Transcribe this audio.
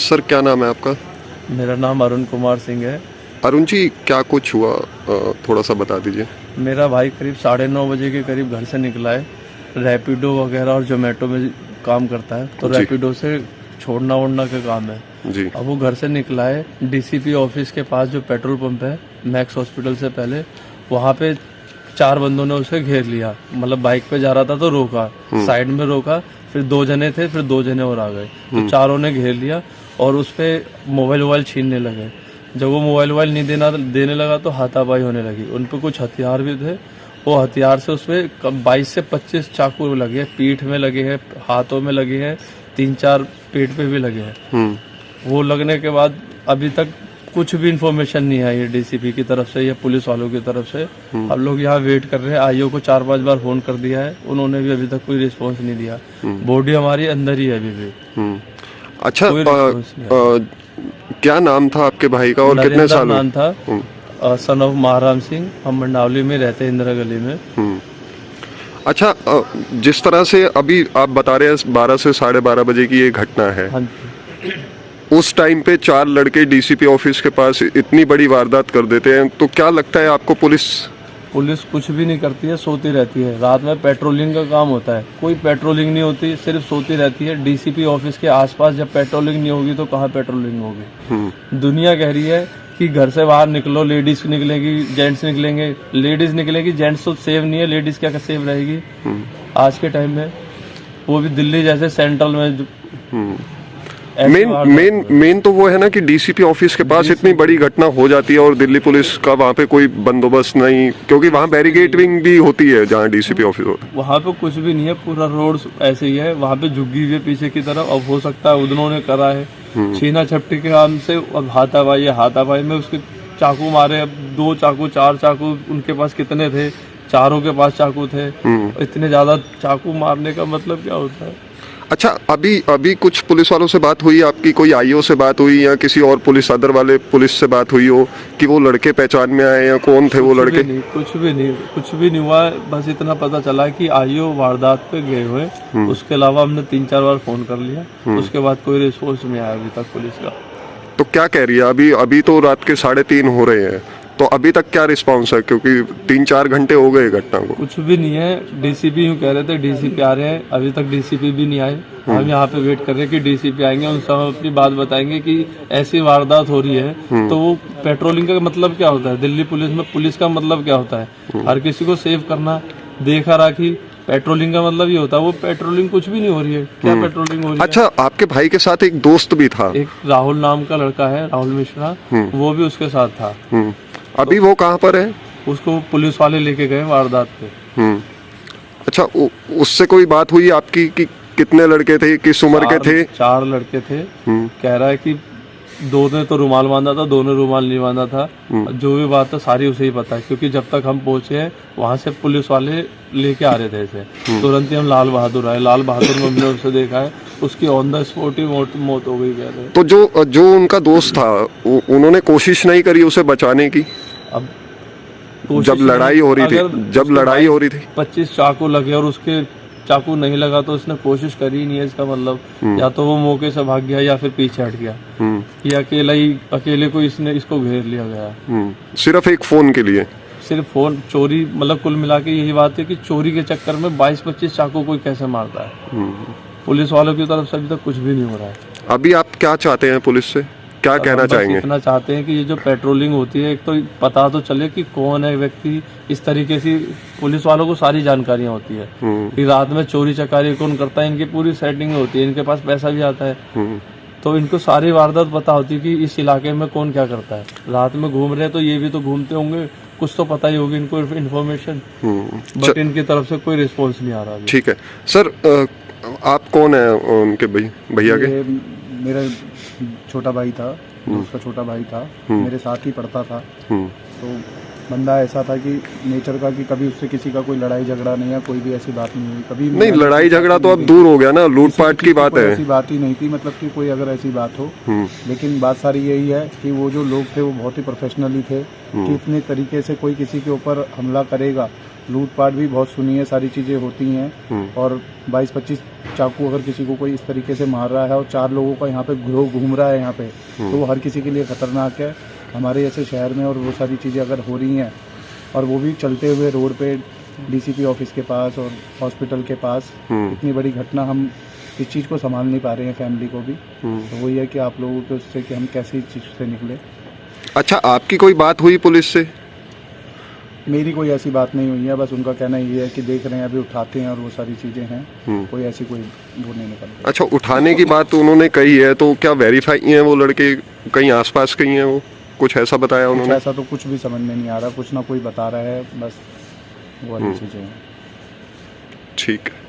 Sir क्या नाम है आपका? मेरा नाम अरुण कुमार सिंह है। अरुण जी, क्या कुछ हुआ, थोड़ा सा बता दीजिए। मेरा भाई करीब 9:30 बजे के करीब घर से निकला है। रैपिडो वगैरह और जोमेटो में काम करता है, तो जी। रैपिडो से छोड़ना ओड़ना का काम है। जी। अब वो घर से निकला है, डीसीपी ऑफिस के पास जो पेट्रोल पंप है मैक्स हॉस्पिटल से पहले, वहाँ पे 4 बंदों ने उसे घेर लिया। मतलब बाइक पे जा रहा था तो रोका, साइड में रोका, फिर 2 जने थे, फिर 2 जने और आ गए, तो चारों ने घेर लिया और उस पे मोबाइल छीनने लगे। जब वो मोबाइल नहीं देने लगा तो हाथापाई होने लगी। उन पे कुछ हथियार भी थे, वो हथियार से उसमें 22 से 25 चाकू लगे हैं, पीठ में लगे हैं, हाथों में लगे हैं, 3-4 पेट पे भी लगे हैं। वो लगने के बाद अभी तक कुछ भी इन्फॉर्मेशन नहीं आई है डीसीपी की तरफ से या पुलिस वालों की तरफ से। हम लोग यहाँ वेट कर रहे हैं। आईओ को 4-5 बार फोन कर दिया है, उन्होंने भी अभी तक कोई रिस्पॉन्स नहीं दिया। बॉडी हमारी अंदर ही है अभी भी। अच्छा, क्या नाम था आपके भाई का और कितने साल नाम था? सन ऑफ महाराम सिंह। हम मंडावली में रहते हैं, इंदिरा गली में। अच्छा, जिस तरह से अभी आप बता रहे हैं 12 से 12:30 बजे की ये घटना है, हाँ, उस टाइम पे 4 लड़के डीसीपी ऑफिस के पास इतनी बड़ी वारदात कर देते हैं, तो क्या लगता है आपको पुलिस कुछ भी नहीं करती है, सोती रहती है। रात में पेट्रोलिंग का काम होता है, कोई पेट्रोलिंग नहीं होती, सिर्फ सोती रहती है। डीसीपी ऑफिस के आसपास जब पेट्रोलिंग नहीं होगी तो कहाँ पेट्रोलिंग होगी? दुनिया कह रही है कि घर से बाहर निकलो, लेडीज निकलेगी, जेंट्स निकलेंगे। लेडीज निकलेगी, जेंट्स तो सेव नहीं है, लेडीज क्या सेव रहेगी आज के टाइम में? वो भी दिल्ली जैसे सेंट्रल में। मेन तो वो है ना कि डीसीपी ऑफिस के पास इतनी बड़ी घटना हो जाती है और दिल्ली पुलिस का वहाँ पे कोई बंदोबस्त नहीं, क्योंकि वहाँ बैरिकेडिंग भी होती है जहाँ डीसीपी ऑफिस होता है। वहाँ पे कुछ भी नहीं है, पूरा रोड ऐसे ही है। वहाँ पे झुग्गी हुई है पीछे की तरफ। अब हो सकता है उन्होंने करा है छीना झपटी के काम से। अब हाथापाई में उसके चाकू मारे। अब 2 चाकू 4 चाकू उनके पास कितने थे? चारों के पास चाकू थे। इतने ज्यादा चाकू मारने का मतलब क्या होता है? अच्छा, अभी कुछ पुलिस वालों से बात हुई आपकी? कोई आईओ से बात हुई या किसी और पुलिस अदर वाले पुलिस से बात हुई हो कि वो लड़के पहचान में आए या कौन थे वो लड़के? कुछ भी नहीं हुआ। बस इतना पता चला कि आईओ वारदात पे गए हुए। उसके अलावा हमने 3-4 बार फोन कर लिया, उसके बाद कोई रिस्पॉन्स नहीं आया अभी तक पुलिस का। तो क्या कह रही है अभी तो रात के 3:30 हो रहे हैं, तो अभी तक क्या रिस्पांस है? क्योंकि 3-4 घंटे हो गए घटना को। कुछ भी नहीं है। डीसीपी यूँ कह रहे थे डीसीपी आ रहे हैं, अभी तक डीसीपी भी नहीं आए। हम यहाँ पे वेट कर रहे हैं कि डीसीपी आएंगे, उनसे हम अपनी बात बताएंगे कि ऐसी वारदात हो रही है। तो वो पेट्रोलिंग का मतलब क्या होता है? दिल्ली पुलिस में पुलिस का मतलब क्या होता है? हर किसी को सेव करना, देखा राखी। पेट्रोलिंग का मतलब ये होता है। वो पेट्रोलिंग कुछ भी नहीं हो रही है। क्या पेट्रोलिंग हो रही है? अच्छा, आपके भाई के साथ एक दोस्त भी था, एक राहुल नाम का लड़का है, राहुल मिश्रा, वो भी उसके साथ था। अभी वो कहाँ पर है? उसको पुलिस वाले लेके गए वारदात पे। अच्छा, उससे कोई बात हुई आपकी कि कितने लड़के थे, किस उम्र के थे? 4 लड़के थे। कह रहा है कि 2 ने तो रुमाल बांधा था, 2 ने रुमाल नहीं बांधा था। जो भी बात है सारी उसे ही पता है, क्योंकि जब तक हम पहुंचे हैं वहां से पुलिस वाले लेके आ रहे थे इसे। तुरंत ही हम लाल बहादुर आए। लाल बहादुर में हमने उसे देखा है, उसकी ऑन द स्पॉट ही मौत हो गई। कह रहे तो जो उनका दोस्त था, उन्होंने कोशिश नहीं करी उसे बचाने की? अब जब लड़ाई हो रही थी 25 चाकू लगे और उसके चाकू नहीं लगा तो उसने कोशिश करी ही नहीं है। इसका मतलब या तो वो मौके से भाग गया या फिर पीछे हट गया, या अकेले को इसको घेर लिया गया। सिर्फ एक फोन के लिए? सिर्फ फोन चोरी। मतलब कुल मिला के यही बात है कि चोरी के चक्कर में 22-25 चाकू कोई कैसे मारता है? पुलिस वालों की तरफ से अभी तक कुछ भी नहीं हो रहा है। अभी आप क्या चाहते हैं पुलिस से, क्या कहना चाहेंगे? इतना चाहते हैं कि ये जो पेट्रोलिंग होती है, एक तो पता तो चले कि कौन है व्यक्ति। इस तरीके से पुलिस वालों को सारी जानकारियां होती है कि रात में चोरी चकारी कौन करता है, इनकी पूरी सेटिंग होती है, इनके पास पैसा भी आता है, तो इनको सारी वारदात पता होती है कि इस इलाके में कौन क्या करता है। रात में घूम रहे हैं तो ये भी तो घूमते होंगे, कुछ तो पता ही होगी इनको इन्फॉर्मेशन। बट इनकी तरफ से कोई रिस्पॉन्स नहीं आ रहा। ठीक है सर, आप कौन है उनके भैया के? मेरा छोटा भाई था, उसका छोटा भाई था, मेरे साथ ही पढ़ता था। तो बंदा ऐसा था कि नेचर का कि कभी उससे किसी का कोई लड़ाई झगड़ा नहीं है, कोई भी ऐसी बात नहीं हुई कभी। नहीं, लड़ाई झगड़ा तो अब दूर हो गया ना, लूटपाट की बात है। ऐसी बात ही नहीं थी, मतलब कि कोई अगर ऐसी बात हो। लेकिन बात सारी यही है कि वो जो लोग थे वो बहुत ही प्रोफेशनली थे कि इतने तरीके से कोई किसी के ऊपर हमला करेगा लूटपाट भी बहुत सुनी है, सारी चीज़ें होती हैं। और 22-25 चाकू अगर किसी को कोई इस तरीके से मार रहा है और 4 लोगों का यहाँ पे गिरोह घूम रहा है यहाँ पे, तो वो हर किसी के लिए खतरनाक है हमारे जैसे शहर में। और वो सारी चीज़ें अगर हो रही हैं और वो भी चलते हुए रोड पे डीसीपी ऑफिस के पास और हॉस्पिटल के पास, इतनी बड़ी घटना, हम इस चीज़ को संभाल नहीं पा रहे हैं, फैमिली को भी। तो वही है कि आप लोगों के उससे कि हम कैसे इस चीज़ से निकले। अच्छा, आपकी कोई बात हुई पुलिस से? मेरी कोई ऐसी बात नहीं हुई है, बस उनका कहना ये है कि देख रहे हैं, अभी उठाते हैं और वो सारी चीज़ें हैं। कोई ऐसी कोई वो नहीं निकल रही। अच्छा, उठाने की बात तो उन्होंने कही है, तो क्या वेरीफाई हैं वो लड़के कहीं आसपास कहीं हैं? वो कुछ ऐसा बताया कुछ उन्होंने? ऐसा तो कुछ भी समझ में नहीं आ रहा, कुछ ना कोई बता रहा है, बस वो वाली चीज़ें हैं। ठीक है।